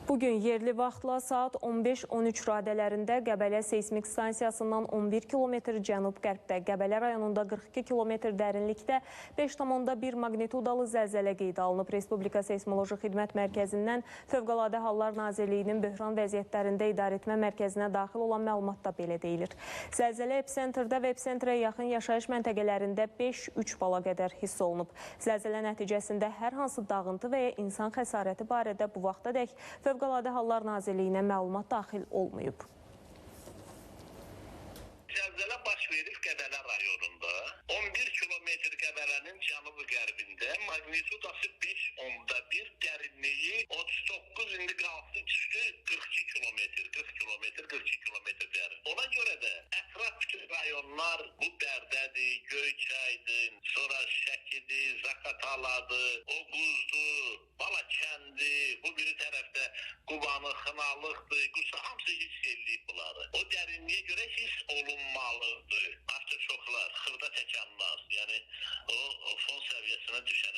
Bugün yerli vaxtla saat 15-13 radələrində Qəbələ seysmik stansiyasından 11 km cənub-qərbdə, Qəbələ rayonunda 42 km dərinlikdə 5,1 magnitudalı zəlzələ qeydə alınıb. Respublika Seysmoloji Xidmət Mərkəzindən Fövqəladə Hallar Nazirliyinin Böhran Vəziyyətlərində İdarəetmə Mərkəzinə daxil olan məlumatda belə deyilir. Zəlzələ episentrdə və episentrə yaxın yaşayış məntəqələrində 5-3 bala qədər hiss olunub. Zəlzələ nəticəsində hər hansı dağıntı və ya insan xəsarəti barədə bu vaxtadək Fövqəladə Hallar Nazirliyinə məlumat daxil olmayıb. Zəlzələ baş verib Qəbələ rayonunda. 11 kilometr Qəbələnin cənubu-qərbində, magnitudası 5,1, dərinliyi 39, indi qalxdı düşdü 42 kilometr, 42 kilometr dərin. Ona görə də ətraf bütün rayonlar bu Bərdədir, Göyçaydır, sonra Şəkidir, Zaqataladır, Oğuzdur, Balakəndi, bu biri tərəfdə Qubanı, Xınalıqdır, Qusa, hamısı hiss eləyib bunları. O dərinliyə görə hiss olunmalıdır. Artıq çoxlar xırda təkanlar, yəni o fon səviyyəsinə düşən